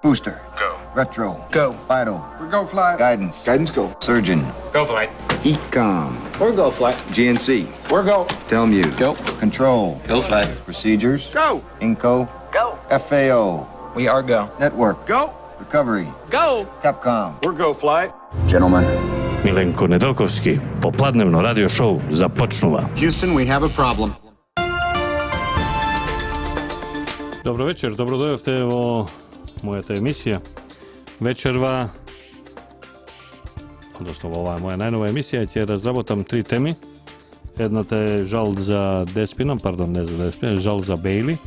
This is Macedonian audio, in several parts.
Booster. Go. Retro. Go. Vital. We're go flight. Guidance. Guidance go. Surgeon. Go flight. Ecom. We're go flight. GNC. We're go. Telmuse. Go. Control. Go flight. Procedures. Go. Inco. Go. FAO. We are go. Network. Go. Recovery. Go. Capcom. We're go flight. Gentlemen. Milenko Nedeljkovski, popladnevno radio show započnuva. Houston, we have a problem. Dobro večer, dobrodojevte vo mojata emisija Večerva, odnosno ova moja najnova emisija, će razrabotam 3 temi. Jedna je žal za Despinom, pardon, ne za Despinom, žal za Bailey.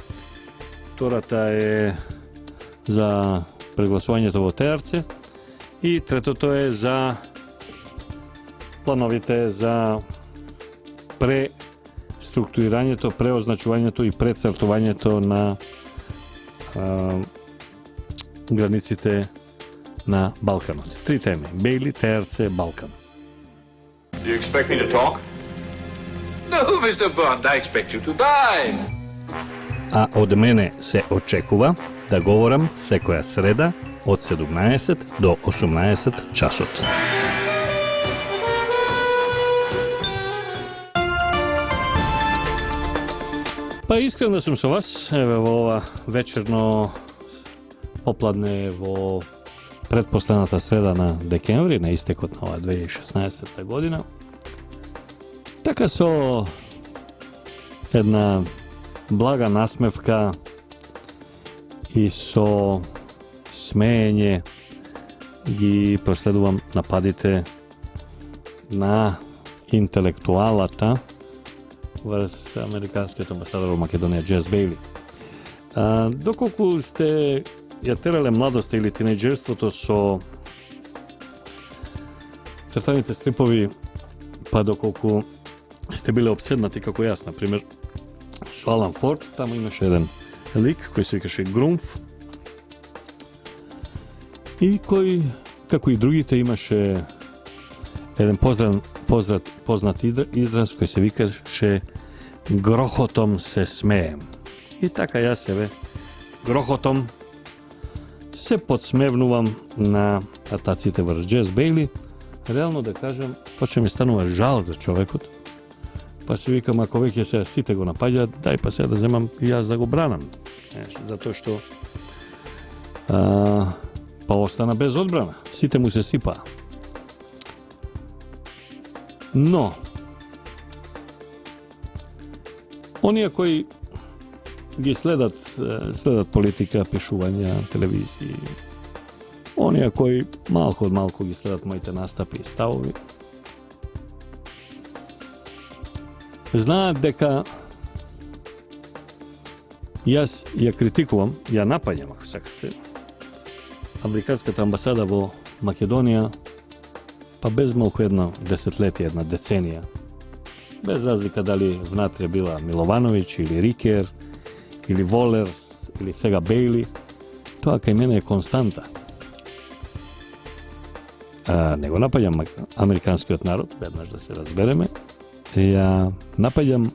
Втората je za preglasovanje ovo tearce. I tretото je za плановите за преструктурирањето, преозначувањето и прецртувањето на границите на Балканот. 3 теми: Бејли, Теарце, Балкан. Do you expect me to talk? No, Mr. Bond, I expect you to die. А од мене се очекува да говорам секоја среда од 17 до 18 часот. Па искрен да сум со вас, еве во ова вечерно попладне во предпоследната среда на декември, на истекот на ова 2016 година. Така со една блага насмевка и со смеење ги проследувам нападите на интелектуалата врз американскиот амбасадор во Македонија Джес Бејли. Доколку сте ја терале младоста или тинејџерството со цртаните стрипови, па доколку сте биле обседнати како јас, например, со Алан Форд, таму имаше еден лик кој се викаше Грумф и кој, како и другите, имаше еден познат израз кој се викаше грохотом се смеем. И така јас себе грохотом се подсмевнувам на атаците врз Джес Бејли. Реално да кажем, почне ми станува жал за човекот, па се викам, ако веќе се сите го напаѓаат, дај па се да земам и јас да го бранам. Затоа што па остана без одбрана. Сите му се сипаа. Но оние кои ги следат политика, пишувања, телевизии, оние кои малку од малку ги следат моите настапи и ставови, знаат дека јас ја критикувам, ја напаѓам, ако сакате, американската амбасада во Македонија, па без малку едно десетлетие, една деценија, без разлика дали внатре била Миловановиќ или Рикер, или Волер, или сега Бејли, тоа кај мене е константа. Не го напаѓам американскиот народ, веднаш да се разбереме, ја напаѓам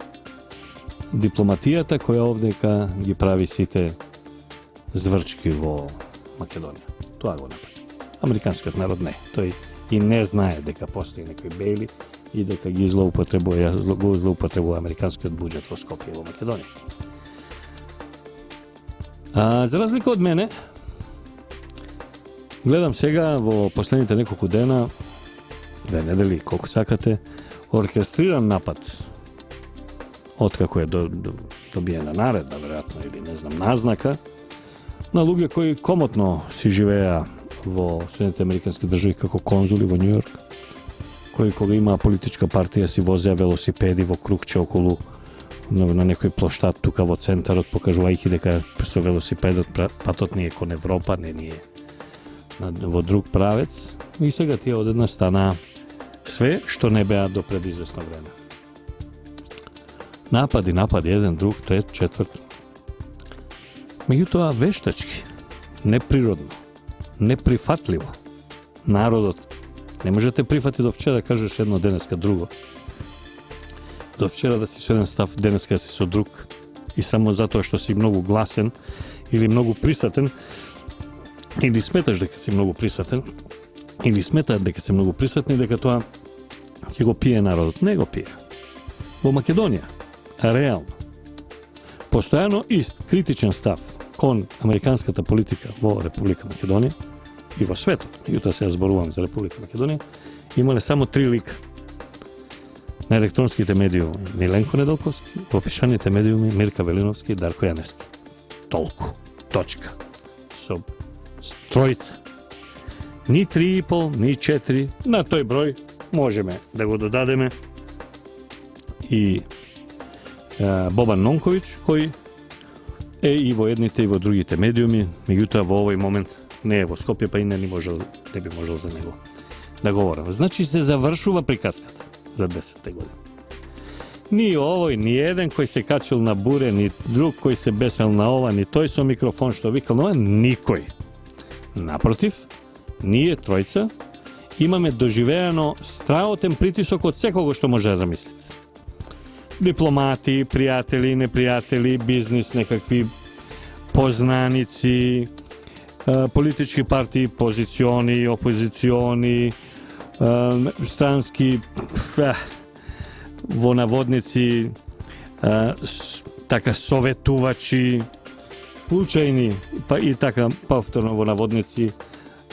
дипломатијата која овдека ги прави сите зврчки во Македонија. Тоа го напаѓам. Американскиот народ не. Тој и не знае дека постои некој Бејли и дека ги злоупотребува американскиот буџет во Скопје во Македонија. За разлика од мене, гледам сега во последните неколку дена, 2 недели, колку сакате, оркестриран напад, откако е добиена наредба, веројатно, или не знам, назнака, на луѓе кои комотно си живеа во Соединените американски држави како конзули во Њујорк, кои кога имаа политичка партија си возеа велосипеди во кругче околу на некој плоштад тука во центарот, покажувајќи дека со велосипедот патот ни е кон Европа, не ни е во друг правец. И сега тие одеднаш стана све што не беа до пред известно време. Напади, еден, друг, трет, четврт. Меѓутоа вештачки, неприродно, неприфатливо. Народот не може да те прифати до вчера, кажеш едно, денеска друго. До вчера да си со еден став, денеска си со друг. И само затоа што си многу гласен или многу присатен, или сметаш дека си многу присатен, или сметаат дека си многу присатни, дека тоа ќе го пие народот. Не го пие. Во Македонија, реално, постојано ист критичен став кон американската политика во Република Македонија и во светот, меѓутоа се зборувам за Република Македонија, имале само 3 лика. На електронските медиуми Миленко Неделковски, во пишаните медиуми Мирка Велиновски и Дарко Јаневски. Толку. Точка. Со тројца. Ни 3,5, ни 4, на тој број можеме да го додадеме и Бобан Нонковиќ, кој е и во едните и во другите медиуми, меѓутоа во овој момент не е во Скопје, па и не би можел за него да говорам. Значи се завршува приказката за 10-те години. Ни овој, ни еден кој се качил на буре, ни друг кој се бесел на ова, ни тој со микрофон што викал на ова, никој. Напротив, ние тројца имаме доживеано страотен притисок од секого што може да замислите. Дипломати, пријатели, непријатели, бизнис, некакви познаници, политички партии, позициони, опозициони, странски во наводници, така советувачи, случајни, па и така повторно во наводници,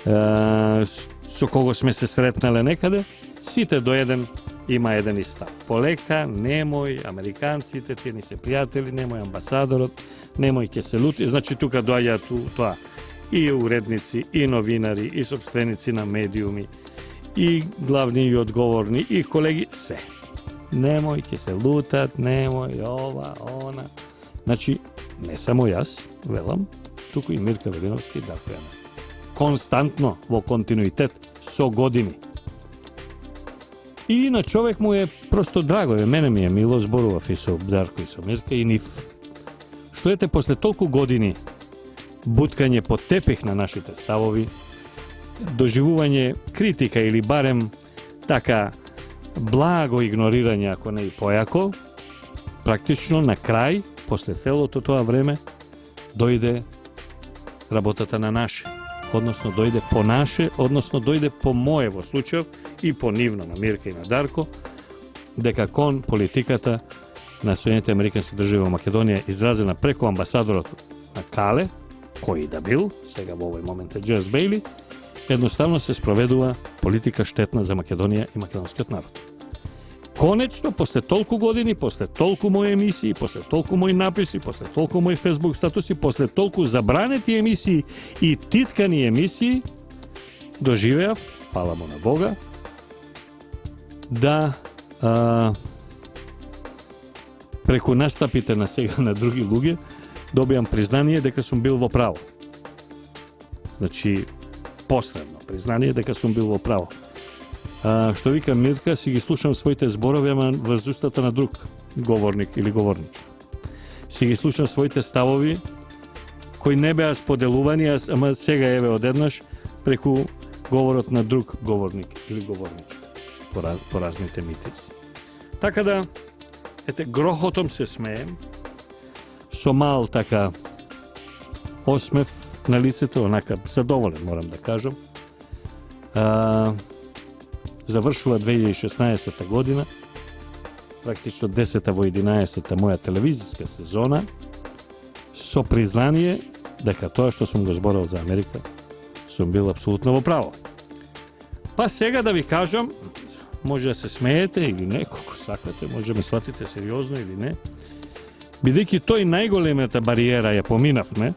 со кого сме се сретнале некаде, сите до еден има еден и став. Полека, немој, американците, тие ни се пријатели, немој амбасадорот, немој ќе се лути. Значи тука доаѓаат тоа и уредници, и новинари, и сопственици на медиуми, и главни и одговорни, и колеги, се. Немој ќе се лутат, немој ова, она. Значи, не само јас, велам, туку и Мирка Велиновски и Дарко Јаневски. Константно, во континуитет, со години. И на човек му е просто драго, мене ми е мило, зборував и со Дарко и со Мирка и нив. Што ете после толку години буткање под тепех на нашите ставови, доживување критика или барем така благо игнорирање, ако не и појако, практично на крај, после целото тоа време, дојде работата на наше. Односно дојде по наше, односно дојде по моje во случајов и по нивно на Мирка и на Дарко, дека кон политиката на Соединените Американски држави во Македонија изразена преку амбасадорот на Кале, кој да бил, сега во овој момент е Джес Бейли, едноставно се спроведува политика штетна за Македонија и македонскиот народ. Конечно, после толку години, после толку мои емисии, после толку мои написи, после толку мои Facebook статуси, после толку забранети емисии и титкани емисии, доживеав, фала му на Бога, да преку настапите на сега на други луѓе добиам признание дека сум бил во право. Значи, последно признание дека сум бил во право. Што вика Мирка, си ги слушам своите зборови, ама врз устата на друг говорник или говорничка. Си ги слушам своите ставови, кои не беа споделувани, ама сега еве одеднаш преку говорот на друг говорник или говорничка по разните митици. Така да, ете, грохотом се смеем, со мал така осмев на лицето, онака задоволен, морам да кажам. Завршува 2016 година, практично 10-та во 11-та моја телевизиска сезона, со признание дека тоа што сум го зборал за Америка, сум бил апсолутно во право. Па сега да ви кажам, може да се смеете или не, колку сакате, може ме сватите сериозно или не, бидејќи тој најголемата бариера ја поминавме,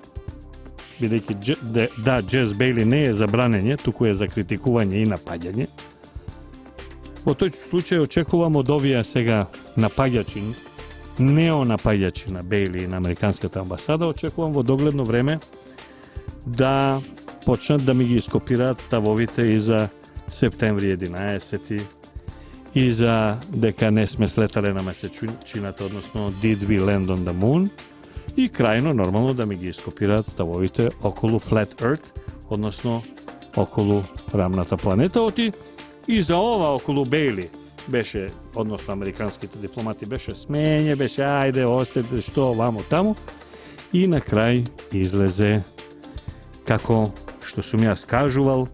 бидејќи да, Джес Бейли не е забранење, туку е за критикување и напаѓање. Во тој случај очекувам од овие сега напаѓачи, неонапаѓачи на Бейли и на Американската амбасада, очекувам во догледно време да почнат да ми ги скопираат ставовите и за септември 11 и за дека не сме слетале на месечината, односно Did we land on the moon, и крајно нормално да ми ги скопираат ставовите околу Flat Earth, односно околу рамната планета, и за ова околу Бейли беше, односно американските дипломати, беше смење, беше ајде, остете, што, вамо, таму, и на крај излезе како što sum ja skažuval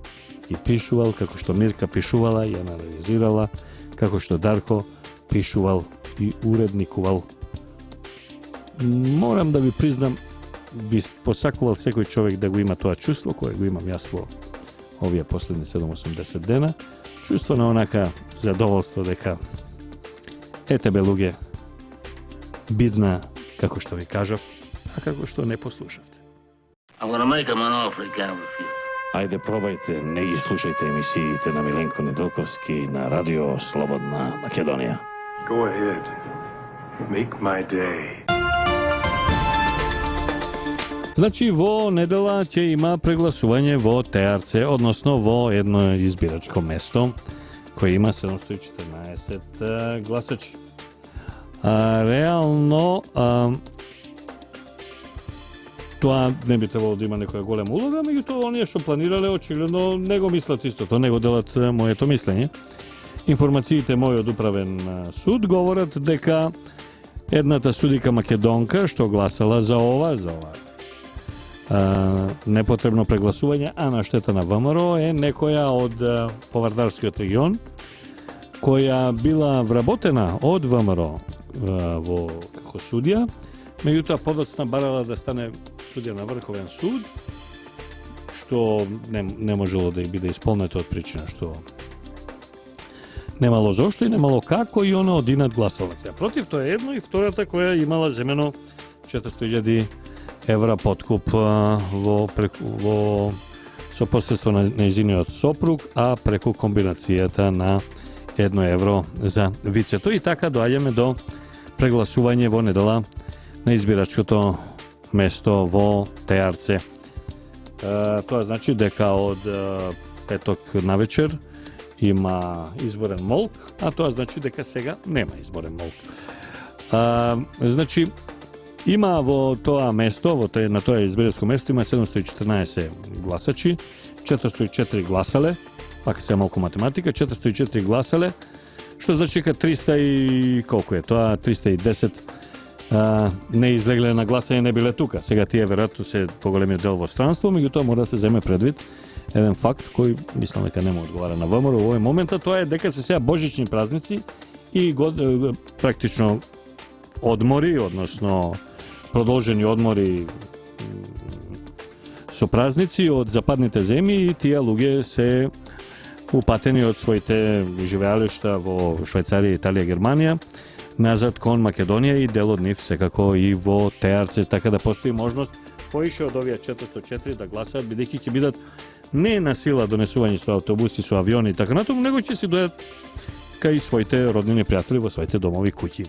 i pišuval, kako što Mirka pišuvala i analizirala, kako što Darko pišuval i urednikuval. Moram da vi priznam, bi posakoval sekoj čovjek da go ima toa čustvo koje go imam ja svo ovije posljednje 7-80 dena. Čustvo na onaka zadovoljstvo deka tebe luge bidna, kako što vi kažem, a kako što ne poslušate. I'm gonna make him an offer he can't refuse. Ajde, probajte, ne gi slušajte emisijite na Milenko Nedeljkovski na Radio Slobodna Makedonija. Go ahead. Make my day. Znači, vo nedela će ima preglasovanje vo TRC, odnosno vo jedno izbiračko mesto koje ima 714 glasači. Realno, to ne bi trebalo da ima nekoja golema uloga, među to oni je što planirale očigledno nego mislat isto to, nego delat moje to mislenje. Informacijite moje od upraven sud govorat deka jednata sudika Makedonka što glasala za ova nepotrebno preglasovanje, a našteta na VMRO je nekoja od Povardarski od region koja bila vrabotena od VMRO vo kako sudija, međutim podocna barala da stane sudija na Vrhoven sud, što ne moželo da ih bude ispolneto od pričina što nemalo zašto i nemalo kako i ono odinat glasalaca. Protiv to je jedno i vtorata koja je imala zemeno 400.000 evra potkup vo so posredstvo na izini od soprug, a preko kombinacijeta na 1 evro za vice. To i taka doaljeme do preglasuvanje vo nedela na izbiračko to mesto vo TRC. To znači deka od petok na večer ima izboren molk, a to znači deka sega nema izboren molk. Znači, ima vo toa mesto, na toa izbiračko mesto ima 714 glasači, 404 glasale, pa se malko matematika, 404 glasale, što znači ka 300 i koliko je to, 310 ne izlegle na glasanje ne bile tuka. Сега тие веројатно се поголемиот дел во странство, меѓутоа мора да се земе предвид еден факт кој мислам дека нема одговара на ВМРО во овој момент, тоа е дека се сега божични празници и практично одмори, односно продолжени одмори со празници од западните земји и тие луѓе се упатени од своите живеалишта во Швајцарија, Италија, Германија назад кон Македонија и дел од нив секако и во ТРЦ, така да постои можност поише од овие 404 да гласаат, бидејќи ќе бидат не на сила донесување со автобуси, со авиони и така натаму, него ќе си дојдат кај своите роднини пријатели во своите домови куќи.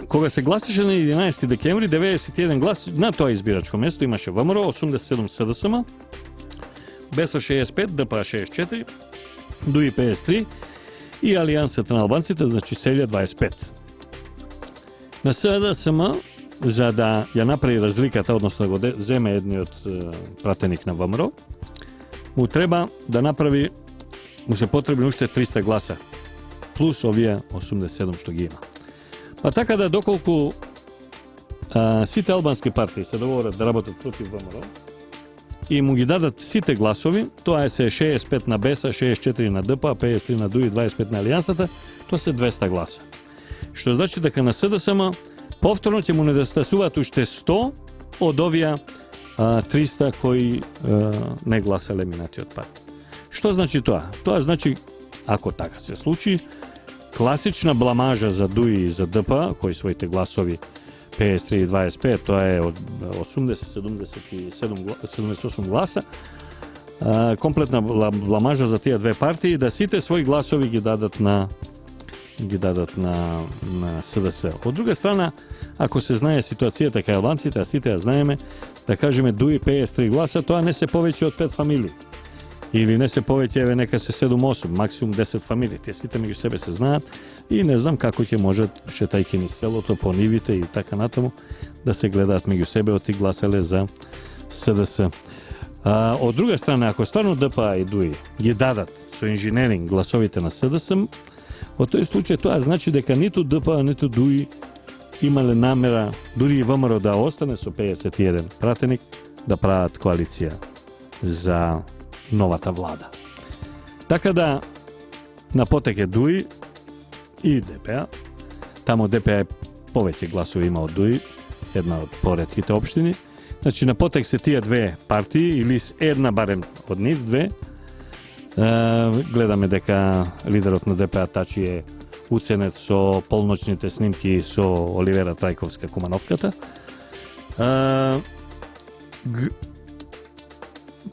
Кога се гласаше на 11 декември, 91 глас на тоа избирачко место имаше ВМРО, 87 СДСМ, БЕСО 65, ДПА 64, ДУИ 53 и Алијансата на албанците, значи селја 25. На СДСМ, за да ја направи разликата, односно да го земе едниот пратеник на ВМРО, му треба да направи, му се потребни уште 300 гласа, плюс овие 87 што ги има. Па така да доколку сите албански партии се договорат да работат против ВМРО и му ги дадат сите гласови, тоа е се 65 на БЕСА, 64 на ДПА, 53 на ДУИ, 25 на Алијансата, тоа се 200 гласа. Што значи дека на СДСМ повторно ќе му недостасуваат уште 100 од овие 300 кои не гласале минатиот пат. Што значи тоа? Тоа значи, ако така се случи, класична бламажа за ДУИ и за ДПА, кои своите гласови 53 и 25, тоа е од 80-78 гласа, комплетна бламажа за тие две партии, да сите своји гласови ги дадат на СДС. Од друга страна, ако се знае ситуацијата кај албанците, а сите ја знаеме, да кажеме ДУИ 53 гласа, тоа не се повеќе од 5 фамилии. Или не се повеќе, нека се 7-8, максимум 10 фамилии. Тие сите меѓу себе се знаат и не знам како ќе можат, шетајќи низ селото, по нивите и така натаму, да се гледаат меѓу себе од и гласале за СДС. Од друга страна, ако стварно ДПА и ДУИ ги дадат со инженеринг гласовите на СДС, во тој случај тоа значи дека ниту ДПА, ниту ДУИ имале намера дури и ВМРО да остане со 51 пратеник да прават коалиција за новата влада. Така да на потек е ДУИ и ДПА. Тамо ДПА е повеќе гласови има од ДУИ, една од поретките општини. Значи на потек се тие две партии или една барем од нив две. Гледаме дека лидерот на ДПА Тачи е уценет со полночните снимки со Оливера Трајковска Кумановката.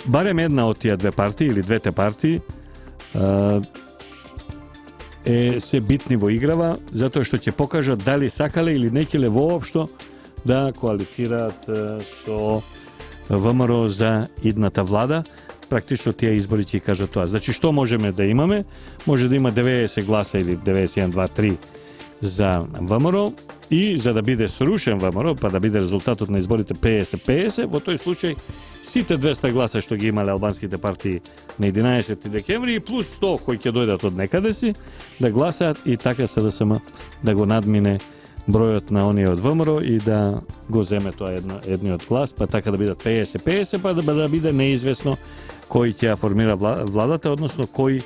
Барем една од тие две партии или двете партии се битни во играва, затоа што ќе покажат дали сакале или не ќеле воопшто да коалицираат со ВМРО за идната влада. Практично тие избори ќе кажат тоа. Значи, што можеме да имаме? Може да има 90 гласа или 91, 2, 3 за ВМРО и за да биде срушен ВМРО, па да биде резултатот на изборите 50-50, во тој случај сите 200 гласа што ги имале албанските партии на 11 декември и плюс 100 кои ќе дојдат од некаде си да гласаат и така СДСМ да го надмине бројот на оние од ВМРО и да го земе тоа едниот глас, па така да бидат 50-50, па да биде неизвестно кој ќе формира владата, односно кој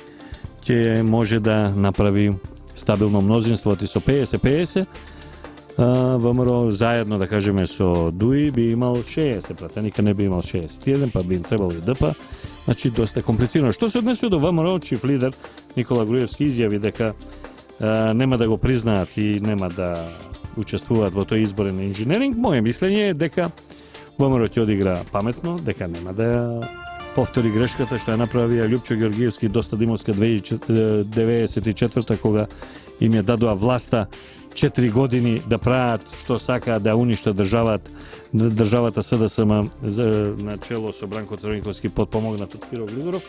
ќе може да направи стабилно мнозинство и со 50-50. ВМРО заедно, да кажеме, со ДУИ би имал 60 пратеника, не би имал 61, па би им требало и ДП. Значи, доста комплицирано. Што се однесува до ВМРО, чиф лидер Никола Груевски изјави дека нема да го признаат и нема да учествуваат во тој изборен инженеринг. Моје мислење е дека ВМРО ќе одигра паметно, дека нема да повтори грешката што ја направија Љупчо Георгиевски и Доста Димовска 1994 кога им ја дадоа власта 4 години да прават што сакаат, да уништат државата СДСМ на чело со Бранко Црвенковски подпомогнат од Киро Глигоров.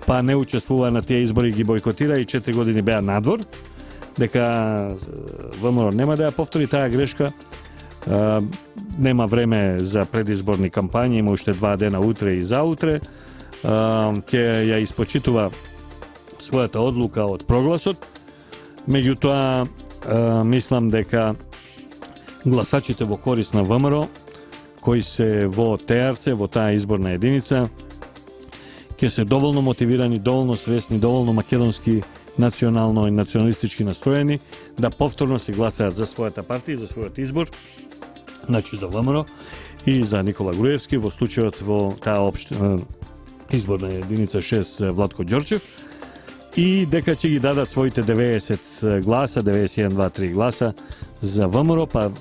Па не учествува на тие избори, ги бойкотира и 4 години беа надвор, дека ВМРО нема да ја повтори таа грешка. Нема време за предизборни кампањи, има уште 2 дена утре и заутре. Ќе ја испочитува својата одлука од прогласот. Меѓутоа, мислам дека гласачите во корист на ВМРО, кои се во ТРЦ, во таа изборна единица, ќе се доволно мотивирани, доволно свесни, доволно македонски, национално и националистички настроени, да повторно се гласаат за својата партија, за својот избор, значи за ВМРО и за Никола Груевски, во случајот во таа изборна единица 6 Владко Ѓорчев, и дека ќе ги дадат своите 90 гласа, 91, 2, 3 гласа за ВМРО, па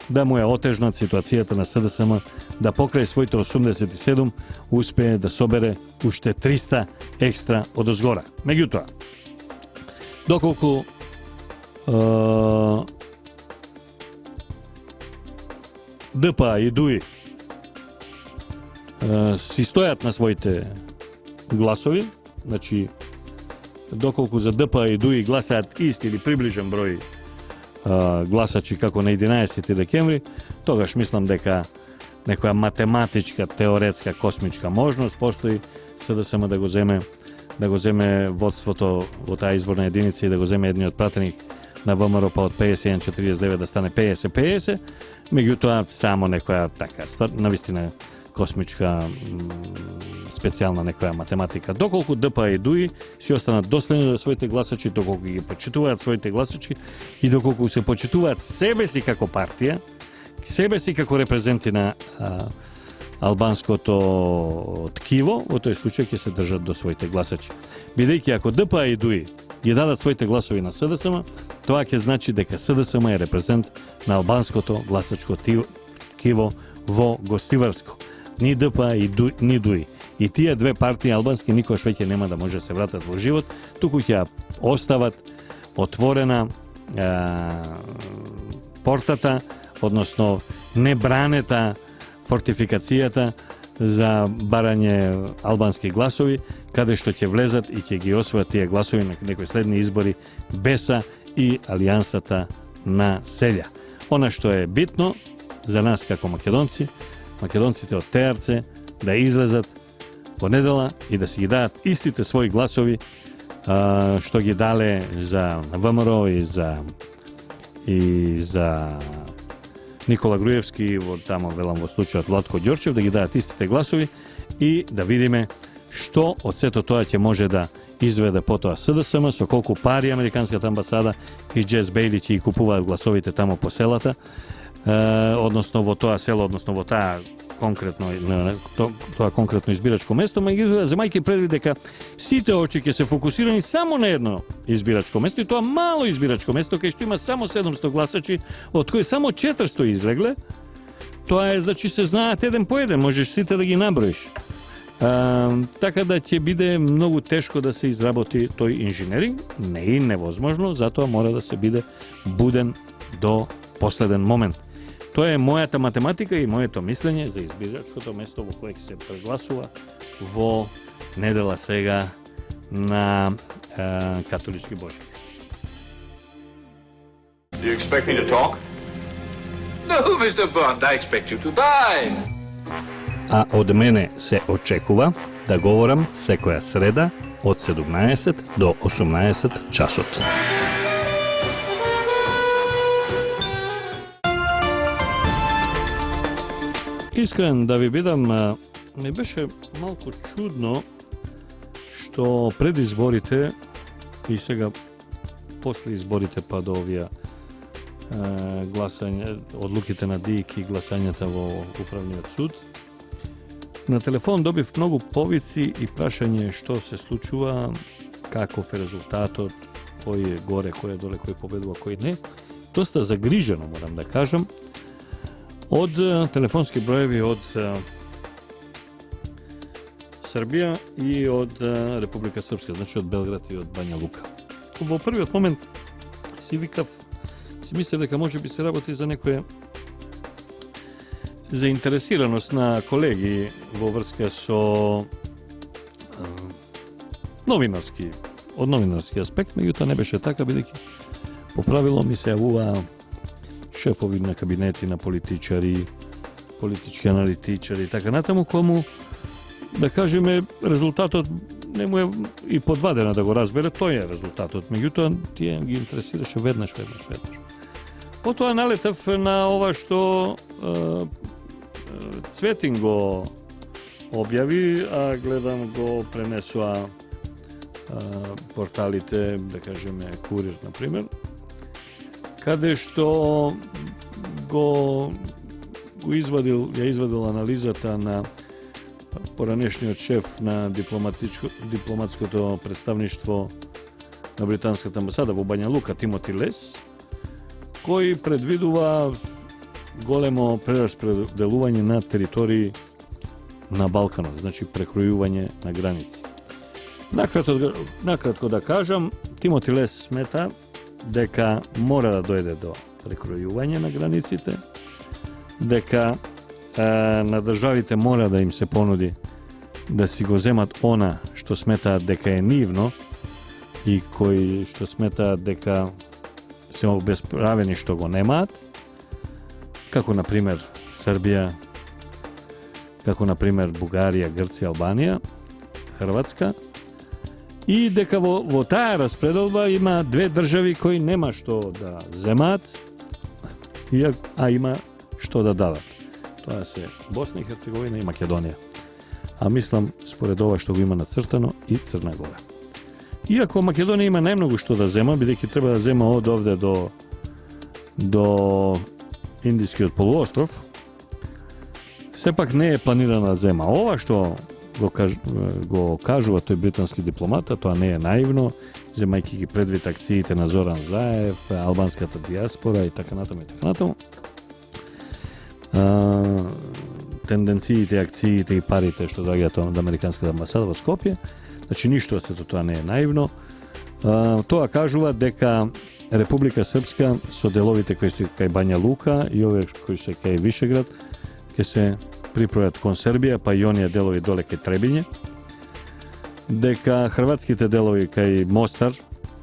да му ја отежнат ситуацијата на СДСМ, да покрај своите 87 успее да собере уште 300 екстра од озгора. Меѓутоа, доколку ДПА и ДУИ си стојат на своите гласови, значи доколку за ДПА и ДУИ гласаат ист или приближен број гласачи како на 11 декември, тогаш мислам дека некоја математичка, теоретска, космичка можност постои СДСМ да го земе водството во таа изборна единица и да го земе едниот пратеник на ВМРО па од 51-49 да стане 50-50, меѓутоа само некоја така навистина космичка специјална некоја математика. Доколку ДПА и ДУИ си останат доследни до своите гласачи, доколку ги почитуваат своите гласачи и доколку се почитуваат себе си како партија, себе си како репрезенти на албанското ткиво, во тој случај ќе се држат до своите гласачи. Бидејќи ако ДПА и ДУИ ги дадат своите гласови на СДСМ, тоа ќе значи дека СДСМ е репрезент на албанското гласачко ткиво во Гостиварско. Ни ДПА и ни ДУИ. И тие две партии албански никош веќе нема да може да се вратат во живот, туку ќе ја остават отворена портата, односно небранета фортификацијата за барање албански гласови, каде што ќе влезат и ќе ги освојат тие гласови на некои следни избори БЕСА и Алијансата на Селја. Она што е битно за нас како македонци, македонците од ТРЦ да излезат во недела и да си ги дадат истите своји гласови што ги дале за ВМРО i za Nikola Grujevski, tamo velam vo slučaju Vlatko Đorčev, da gi dajat isti te glasovi i da vidime što od sve toga će može da izvede potom SDSM, so koliko pari amerikanska ambasada i Jess Bailey će i kupovat glasovite tamo po selata, odnosno vo toa selo, odnosno vo ta konkretno izbiračko mesto, ma izgleda za majke predvide ka site oči će se fokusirani samo na jedno izbiračko mesto i to malo izbiračko mesto kaj što ima samo 700 glasači, od koje samo 400 izlegle, to je znači se zna jedan po jedan, možeš site da gi nabrojiš. Така да ќе биде многу тешко да се изработи тој инженеринг, не е невозможно, затоа мора да се биде буден до последен момент. Тоа е мојата математика и моето мислење за избирачкото место во кое се прегласува во недела сега на католички Божик. Do you expect me to talk? No, Mr. Bond, I expect you to die. А од мене се очекува да говорам секоја среда од 17 до 18 часот. Искрен да ви бидам, ми беше малку чудно што пред изборите и сега после изборите па до овие гласање, одлуките на ДИК и гласањата во Управниот суд, на телефон добив многу повици и прашање што се случува, каков е резултатот, кој е горе, кој е доле, кој победува, кој не. Доста загрижено, морам да кажам, од телефонски броеви од Србија и од Република Српска, значи од Белград и од Бања Лука. Во првиот момент си викав, си мислев дека може би се работи за некоја заинтересираност на колеги во врска со новинарски, од новинарски аспект, меѓутоа не беше така, бидејќи по правило ми се јавуваа шефови на кабинети на политичари, политички аналитичари и така натаму, кому, да кажеме, резултатот не му е и по 2 дена да го разбере, тој е резултатот, меѓутоа тие ги интересираше веднаш. Потоа налетав на ова што Цветин го објави, а гледам го пренесуа порталите, да кажеме Курир, например, каде што ја извадил анализата на поранешниот шеф на дипломатското представништво на британската амбасада во Бања Лука, Тимоти Лес, кој предвидува големо прераспределување на територии на Балканот, значи прекројување на граници. Накратко да кажам, Тимоти Лес смета дека мора да дојде до прекројување на границите, дека на државите мора да им се понуди да си го земат она што сметаат дека е нивно и кои што сметаат дека се обесправени што го немаат, како например Србија, како например Бугарија, Грција, Албанија, Хрватска, и дека во таа распределба има 2 држави кои нема што да земаат, а има што да дадат. Тоа се Босна и Херцеговина и Македонија. А мислам, според ова што го има нацртано, и Црна Гора. Иако Македонија има најмногу што да зема, бидејќи треба да зема од овде до Индискиот полуостров, сепак не е планирана да зема. Ова што го кажува тој британски дипломат, тоа не е наивно, земајќи ги предвид акциите на Зоран Заев, албанската диаспора и така натаму. Тенденциите, акциите и парите што доаѓаат од американската амбасада во Скопје, значи ништо од сето тоа не е наивно. Тоа кажува дека Република Српска со деловите кои се кај Бања Лука и овие кои се кај Вишеград ќе се припројат кон Србија, па и оние делови доле кај Требиње, дека хрватските делови кај Мостар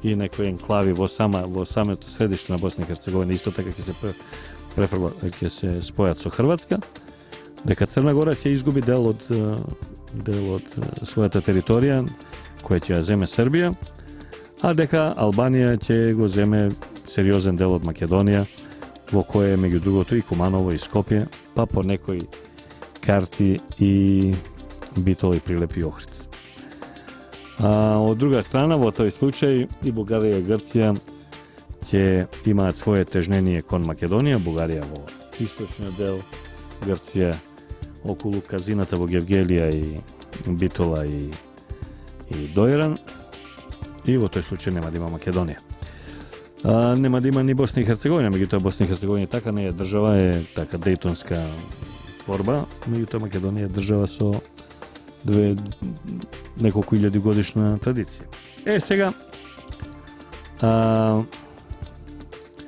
и некои енклави во самото средиште на Босна и Херцеговина исто така ќе се спојат со Хрватска, дека Црна Гора ќе изгуби дел од својата територија која ќе ја земе Србија, а дека Албанија ќе го земе seriozan del od Makedonija, vo koje je među drugo i Kumanovo i Skopje, pa po nekoj karti i Bitoli prilepi Ohrid. A od druga strana, vo toj slučaj i Bugarija i Grcija će imati svoje težnenije kon Makedonija, Bugarija vo istočni del, Grcija okolo Kazinata vo Gevgelija i Bitola i Dojran, i vo toj slučaju nema da ima Makedonija. Nema da ima ni Bosna i Hercegovina, međutim Bosna i Hercegovina taka ne je država, je taka dejtonska tvorba, međutim Makedonija je država so nekoliko hiljadi godišnja tradicija. Сега,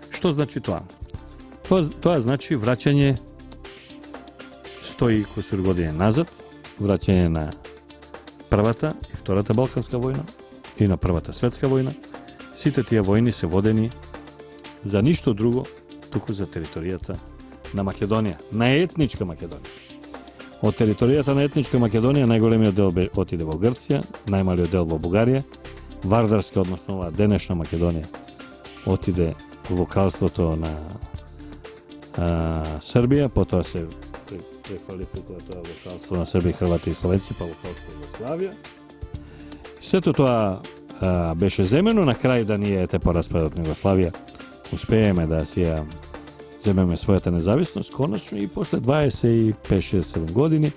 što znači to? To znači vraćanje 100 kusur godine nazad, vraćanje na prvata i втората Балканска војна и на Првата светска војна. Сите тие војни се водени за ништо друго, туку за територијата на Македонија, на етничка Македонија. Од територијата на етничка Македонија најголемиот дел отиде во Грција, најмалиот дел во Бугарија, Вардарска, односно оваа денешна Македонија, отиде во кралството на Србија, потоа се преквалификува тоа во кралство на Србија, Хрвати и Словенци, па во кралство Југославија. Сето тоа беше земено, на крај да ние по распадот на Југославија успееме да си ја земеме својата независност, конечно, и после 25-6-7 години,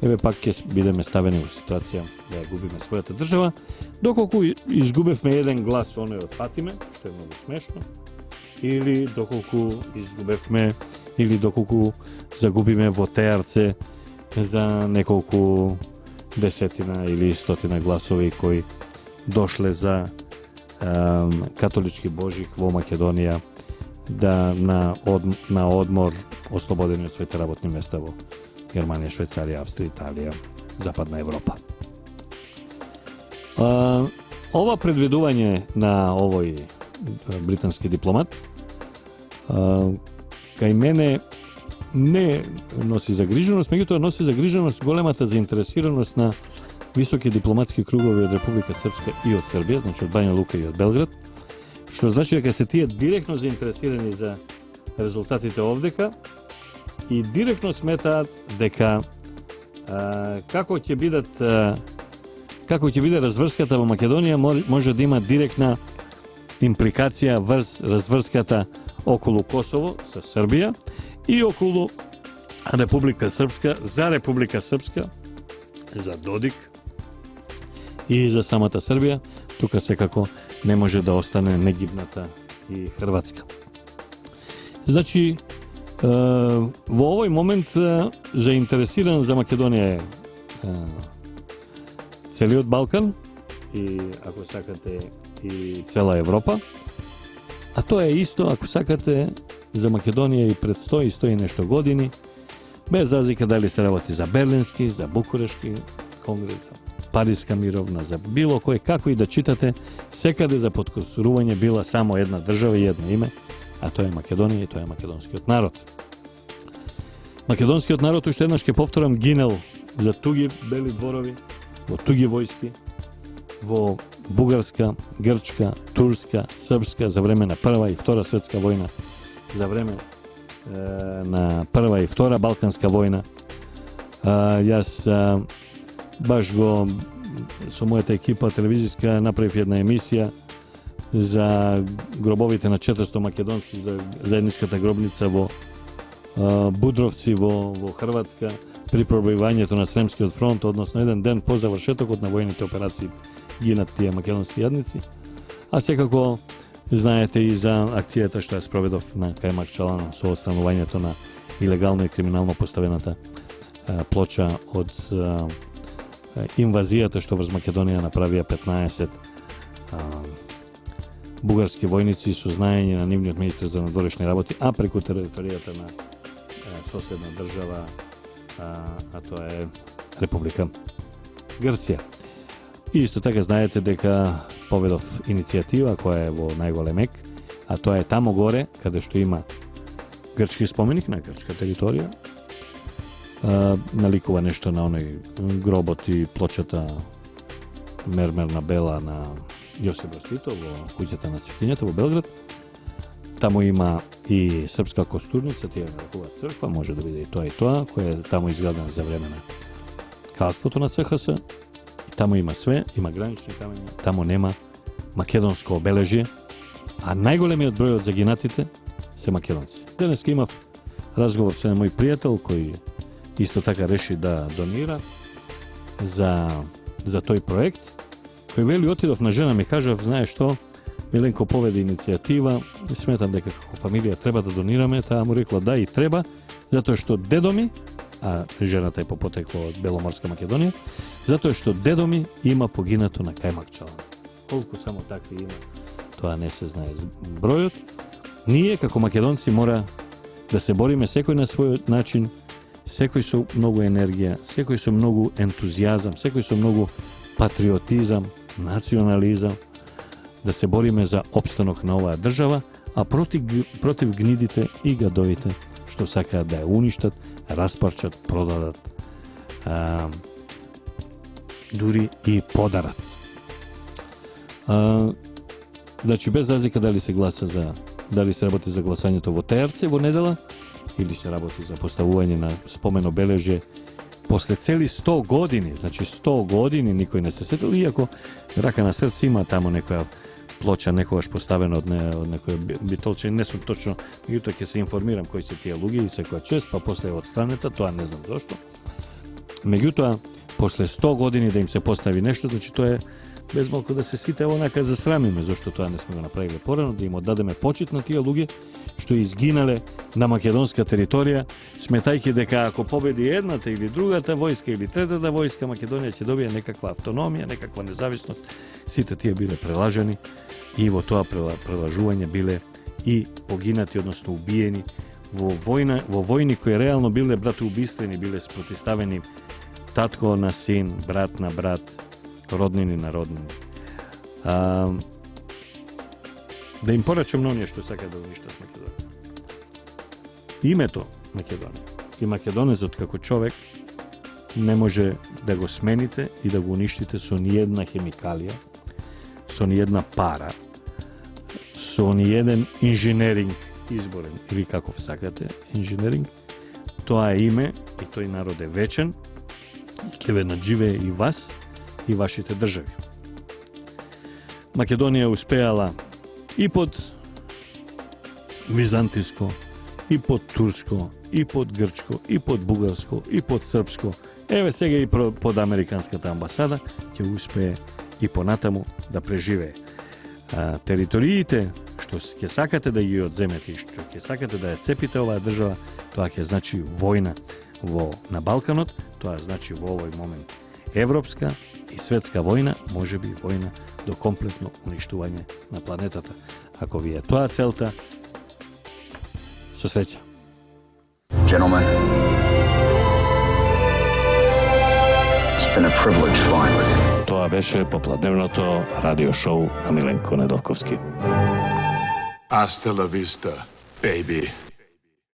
еве пак ќе бидеме ставени во ситуација да ја губиме својата држава, доколку изгубевме еден глас оној од Фатиме, што е многу смешно, или доколку изгубевме, или доколку загубиме во Теарце за неколку десетина или стотина гласови кои дошле за католички божик во Македонија да на одмор ослободени од своите работни места во Германија, Швајцарија, Австрија, Италија, Западна Европа. Ова предвидување на овој британски дипломат кај мене не носи загриженост, меѓутоа носи загриженост големата заинтересираност на високи дипломатски кругови од Република Српска и од Србија, значи од Бања Лука и од Белград, што значи дека се тие директно заинтересирани за резултатите овдека и директно сметаат дека како ќе биде разврската во Македонија може да има директна импликација врз разврската околу Косово со Србија и околу Република Српска, за Република Српска, за Додик и за самата Србија, тука секако не може да остане негибната и Хрватска. Значи, во овој момент заинтересиран за Македонија е целиот Балкан и, ако сакате, и цела Европа, а тоа е исто, ако сакате, за Македонија и пред 100 и 100 и нешто години, без разлика дали се работи за Берлински, за Букурешки конгрес, за Париска мировна, за било кој, како и да читате, секаде за подкосурување била само една држава и едно име, а тоа е Македонија и тоа е македонскиот народ. Македонскиот народ, уште еднаш ќе повторам, гинел за туги бели дворови, во туги војски, во бугарска, грчка, турска, српска за време на Прва и Втора светска војна, за време на Прва и Втора Балканска војна. Јас баш го со мојата екипа телевизиска направив една емисија за гробовите на 400 македонци, за заедничката гробница во Будровци во Хрватска при пробивањето на Сремскиот фронт, односно еден ден по завршетокот на војните операции гинат тие македонски јадници. А секако знаете и за акцијата што ја спроведов на Кајмак Чалан со отстранувањето на илегално и криминално поставената плоча од инвазијата што врз Македонија направија 15 бугарски војници со знаење на нивниот министер за надворешни работи, а преку територијата на соседна држава, а тоа е Република Грција. И исто така знаете дека поведов иницијатива која е во најголем ек, а тоа е тамо горе, каде што има грчки споменик на грчка територија, наликува нешто на оној гробот и плочата мермерна бела на Јосип Брз Тито во куќата на цвеќињата во Белград. Tamo ima i srpska kosturnica, Tijana crkva, može da vidi i to, koja je tamo izgledana za vremena Kalstvotu na SHS. I tamo ima sve, ima granične kamenje, tamo nema makedonsko obeležje, a najgolemi od broja od zaginatite se Makedonci. Danas ima razgovor sa moj prijatelj koji isto tako reši da donira za toj projekt, koji veli otidov na žena mi kaže, znaš što, Milenko povede inicijativa, smetam da kako familija treba da donirame, ta mu rekla da i treba, zato što dedomi, a žena taj po poteklo od Belomorska Makedonija, zato što dedomi ima poginato na Kajmakčalama. Koliko samo takvi ima, to ne se znaje brojot. Nije kako Makedonci mora da se borime sekoj na svoj način, sekoj su mnogo energija, sekoj su mnogo entuzijazam, sekoj su mnogo patriotizam, nacionalizam, da se borime za opstanok na ova država, a protiv gnidite i gadovite, što saka da je uništat, rasparčat, prodadat, duri i podarat. Znači, bez razlika da li se glasa da li se raboti za glasanje to voterce vo nedela, ili se raboti za postavuvanje na spomen obeležje posle celi 100 godini, znači 100 godini nikoj ne se setili, iako raka na srcu ima tamo neka ploča nekogaš postavena od nekoje bitolče, ne su točno, jutak je se informiram koji se tije lugi i se koja čest, pa posle je od straneta, to ja ne znam zašto. Međutim, posle 100 godini da im se postavi nešto, znači to je bez malko da se site onaka zasramime, zašto to ja ne smo ga napravili porano, da im oddademe počet na tije luge, što izginale na makedonska teritorija, smetajke deka ako pobedi jednata ili drugata vojska ili tretata vojska, Makedonija će dobije nekakva autonomija, nekakva nezavisnost, site tije bile prelaženi i vo toa prelažuvanje bile i poginati, odnosno ubijeni vo vojni koje realno bile bratoubistreni, bile protistaveni tatko na sin, brat na brat, rodnini na rodnini. Da im poračam na onje što saka da uništa Makedonija. Ime to Makedonija. I Makedonez od kako čovek ne može da go smenite i da go uništite so nijedna hemikalija, so nijedna para, so nijedan inženjering izboren, ili kako sakate inženjering. To je ime i to je narod je večan i keve nadžive i vas i vašite državi. Makedonija je uspejala i pod vizantijsko, i pod tursko, i pod grčko, i pod bugarsko, i pod srpsko. Evo сега i pod amerikanskата ambasada će uspeje i ponatamu da prežive. Teritoriите, što ќе сакате да ги одземете и што ќе сакате да ја цепите оваа држава, тоа ќе значи војна на Балканот, тоа значи во овој момент европска и светска војна, може би војна до комплетно уништување на планетата. Ако ви е тоа целта, со среќа. Gentlemen, it's been a privilege flying with you. Тоа беше попладневното радио шоу на Миленко Недолковски. Hasta la vista, baby.